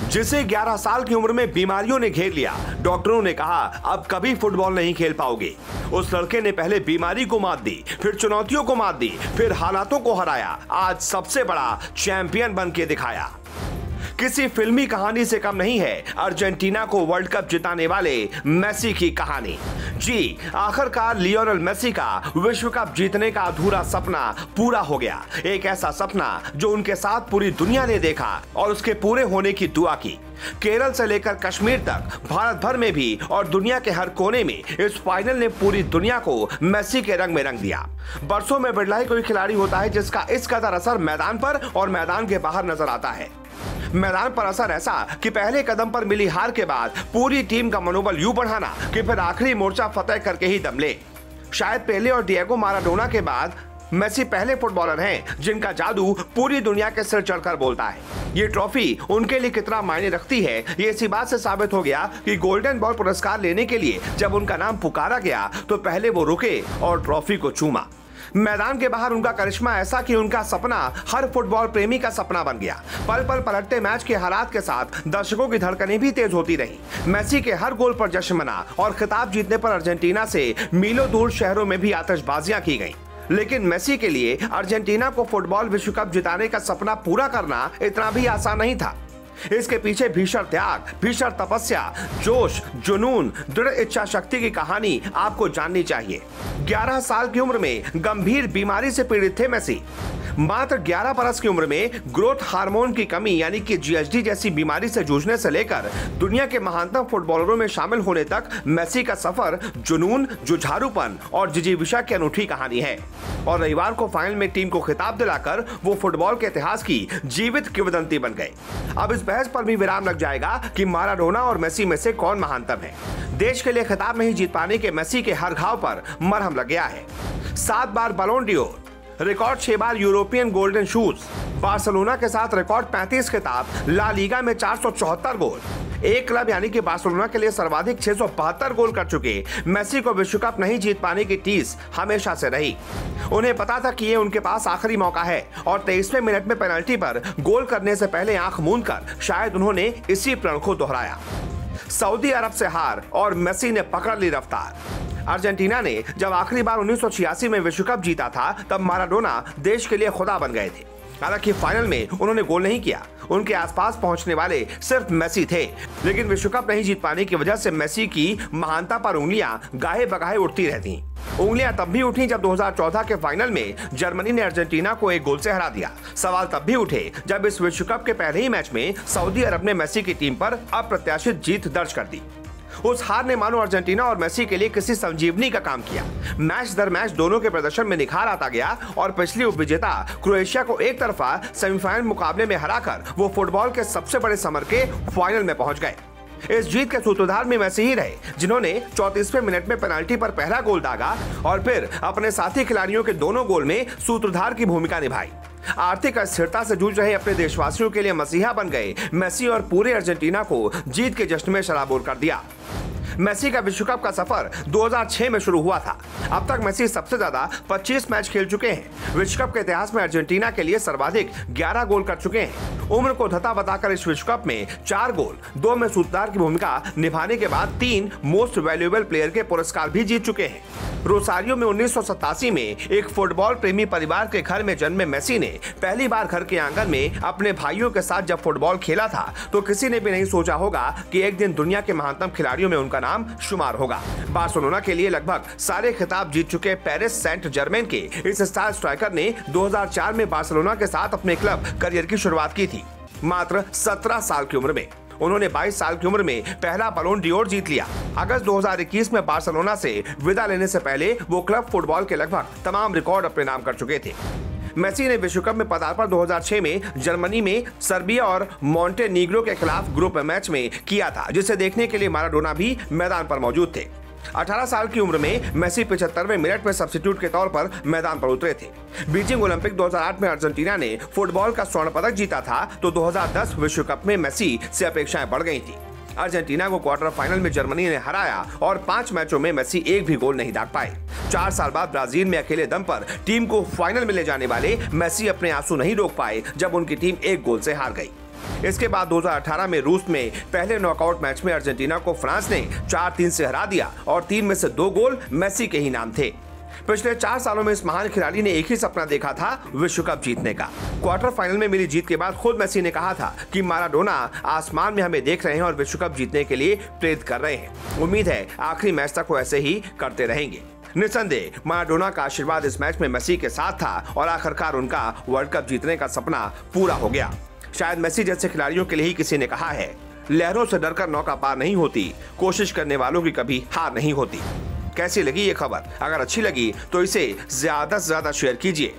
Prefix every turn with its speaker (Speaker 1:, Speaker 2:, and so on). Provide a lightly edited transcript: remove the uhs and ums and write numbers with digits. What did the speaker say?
Speaker 1: जिसे 11 साल की उम्र में बीमारियों ने घेर लिया। डॉक्टरों ने कहा अब कभी फुटबॉल नहीं खेल पाओगे। उस लड़के ने पहले बीमारी को मात दी, फिर चुनौतियों को मात दी, फिर हालातों को हराया, आज सबसे बड़ा चैंपियन बन के दिखाया। किसी फिल्मी कहानी से कम नहीं है अर्जेंटीना को वर्ल्ड कप जिताने वाले मेसी की कहानी। जी, आखिरकार लियोनेल मेसी का विश्व कप जीतने का अधूरा सपना पूरा हो गया। एक ऐसा सपना जो उनके साथ पूरी दुनिया ने देखा और उसके पूरे होने की दुआ की। केरल से लेकर कश्मीर तक भारत भर में भी और दुनिया के हर कोने में इस फाइनल ने पूरी दुनिया को मेसी के रंग में रंग दिया। बरसों में बिरला ही कोई खिलाड़ी होता है जिसका इस कदर असर मैदान पर और मैदान के बाहर नजर आता है। मैदान पर असर ऐसा कि पहले कदम पर मिली हार के बाद पूरी टीम का मनोबल यूं बढ़ाना कि फिर आखिरी मोर्चा फतेह करके ही दम ले। शायद पेले और डिएगो माराडोना के बाद मेसी पहले फुटबॉलर हैं जिनका जादू पूरी दुनिया के सिर चढ़कर बोलता है। ये ट्रॉफी उनके लिए कितना मायने रखती है ये इसी बात से साबित हो गया कि गोल्डन बॉल पुरस्कार लेने के लिए जब उनका नाम पुकारा गया तो पहले वो रुके और ट्रॉफी को चूमा। मैदान के बाहर उनका करिश्मा ऐसा कि उनका सपना हर फुटबॉल प्रेमी का सपना बन गया। पल पल पलटते मैच के हालात के साथ दर्शकों की धड़कनें भी तेज होती रही। मेसी के हर गोल पर जश्न मना और खिताब जीतने पर अर्जेंटीना से मीलों दूर शहरों में भी आतिशबाजियां की गईं। लेकिन मेसी के लिए अर्जेंटीना को फुटबॉल विश्व कप जिताने का सपना पूरा करना इतना भी आसान नहीं था। इसके पीछे भीषण त्याग, भीषण तपस्या, जोश, जुनून, दृढ़ इच्छा शक्ति की कहानी आपको जाननी चाहिए। 11 साल की उम्र में गंभीर बीमारी से पीड़ित थे मेसी। मात्र 11 बरस की उम्र में ग्रोथ हार्मोन की कमी यानी कि जीएचडी जैसी बीमारी से जूझने से लेकर दुनिया के महानतम फुटबॉलरों में शामिल होने तक मेसी का सफर जुनून, जुझारूपन और जिजीविषा की अनूठी कहानी है। और रविवार को फाइनल में टीम को खिताब दिलाकर वो फुटबॉल के इतिहास की जीवित किंवदंती बन गए। अब इस बहस पर भी विराम लग जाएगा कि माराडोना और मेसी में से कौन महानतम है। देश के लिए खिताब नहीं जीत पाने के मेसी के हर घाव पर मरहम लग गया है। 7 बार बलोन डियोर, रिकॉर्ड 6 बार यूरोपियन गोल्डन शूज, बार्सिलोना के साथ रिकॉर्ड 35 खिताब, ला लीगा में 474 गोल। एक क्लब यानी कि बार्सिलोना के लिए सर्वाधिक 672 गोल कर चुके मेसी को विश्व कप नहीं जीत पाने की टीस हमेशा से रही। उन्हें पता था कि ये उनके पास आखिरी मौका है और 23वें मिनट में पेनल्टी पर गोल करने से पहले आंख मूंदकर शायद उन्होंने इसी प्रण को दोहराया। सऊदी अरब से हार और मेसी ने पकड़ ली रफ्तार। अर्जेंटीना ने जब आखिरी बार 1986 में विश्व कप जीता था तब माराडोना देश के लिए खुदा बन गए थे। हालांकि फाइनल में उन्होंने गोल नहीं किया, उनके आसपास पहुंचने वाले सिर्फ मेसी थे। लेकिन विश्व कप नहीं जीत पाने की वजह से मेसी की महानता पर उंगलियां गाहे बगाहे उठती रहती। उंगलियां तब भी उठी जब 2014 के फाइनल में जर्मनी ने अर्जेंटीना को 1 गोल से हरा दिया। सवाल तब भी उठे जब इस विश्व कप के पहले ही मैच में सऊदी अरब ने मेसी की टीम पर अप्रत्याशित जीत दर्ज कर दी। उस हार ने मानो अर्जेंटीना और मेसी के लिए किसी संजीवनी का काम किया। मैच दर मैच दोनों के प्रदर्शन में निखार आता गया और पिछली उपविजेता क्रोएशिया को एक तरफा सेमीफाइनल मुकाबले में हराकर वो फुटबॉल के सबसे बड़े समर के फाइनल में पहुंच गए। इस जीत के सूत्रधार में मेसी ही रहे जिन्होंने 34वें मिनट में पेनल्टी पर पहला गोल दागा और फिर अपने साथी खिलाड़ियों के दोनों गोल में सूत्रधार की भूमिका निभाई। आर्थिक अस्थिरता से जूझ रहे अपने देशवासियों के लिए मसीहा बन गए मेसी और पूरे अर्जेंटीना को जीत के जश्न में शराबोर कर दिया। मेसी का विश्व कप का सफर 2006 में शुरू हुआ था। अब तक मेसी सबसे ज्यादा 25 मैच खेल चुके हैं। विश्व कप के इतिहास में अर्जेंटीना के लिए सर्वाधिक 11 गोल कर चुके हैं। उम्र को धता बताकर इस विश्व कप में 4 गोल, 2 में सूत्रधार की भूमिका निभाने के बाद 3 मोस्ट वैल्यूएबल प्लेयर के पुरस्कार भी जीत चुके हैं। रोसारियो में 1987 में एक फुटबॉल प्रेमी परिवार के घर में जन्मे मेसी ने पहली बार घर के आंगन में अपने भाइयों के साथ जब फुटबॉल खेला था तो किसी ने भी नहीं सोचा होगा कि एक दिन दुनिया के महानतम खिलाड़ियों में उनका नाम शुमार होगा। बार्सिलोना के लिए लगभग सारे खिताब जीत चुके पेरिस सेंट जर्मेन के इस स्टार स्ट्राइकर ने 2004 में बार्सिलोना के साथ अपने क्लब करियर की शुरुआत की थी। मात्र 17 साल की उम्र में उन्होंने 22 साल की उम्र में पहला बलोन डियोर जीत लिया। अगस्त 2021 में बार्सिलोना से विदा लेने से पहले वो क्लब फुटबॉल के लगभग तमाम रिकॉर्ड अपने नाम कर चुके थे। मेसी ने विश्व कप में पदार्पण 2006 में जर्मनी में सर्बिया और मॉन्टेनीग्रो के खिलाफ ग्रुप मैच में किया था, जिसे देखने के लिए माराडोना भी मैदान पर मौजूद थे। 18 साल की उम्र में मेसी 75वें मिनट में सब्स्टिट्यूट के तौर पर मैदान पर उतरे थे। बीजिंग ओलंपिक 2008 में अर्जेंटीना ने फुटबॉल का स्वर्ण पदक जीता था तो 2010 विश्व कप में मेसी से अपेक्षाएं बढ़ गई थी। अर्जेंटीना को क्वार्टर फाइनल में जर्मनी ने हराया और 5 मैचों में मेसी एक भी गोल नहीं दाग पाए। 4 साल बाद ब्राजील में अकेले दम पर टीम को फाइनल में ले जाने वाले मेसी अपने आंसू नहीं रोक पाए जब उनकी टीम 1 गोल से हार गई। इसके बाद 2018 में रूस में पहले नॉकआउट मैच में अर्जेंटीना को फ्रांस ने 4-3 से हरा दिया और 3 में से 2 गोल मेसी के ही नाम थे। पिछले 4 सालों में इस महान खिलाड़ी ने एक ही सपना देखा था, विश्व कप जीतने का। क्वार्टर फाइनल में मिली जीत के बाद खुद मेसी ने कहा था कि माराडोना आसमान में हमें देख रहे हैं और विश्व कप जीतने के लिए प्रेरित कर रहे हैं। उम्मीद है आखिरी मैच तक वो ऐसे ही करते रहेंगे। निस्संदेह माराडोना का आशीर्वाद इस मैच में मेसी के साथ था और आखिरकार उनका वर्ल्ड कप जीतने का सपना पूरा हो गया। शायद मेसी जैसे खिलाड़ियों के लिए ही किसी ने कहा है, लहरों से डरकर नौका पार नहीं होती, कोशिश करने वालों की कभी हार नहीं होती। कैसी लगी ये खबर? अगर अच्छी लगी तो इसे ज्यादा से ज्यादा शेयर कीजिए।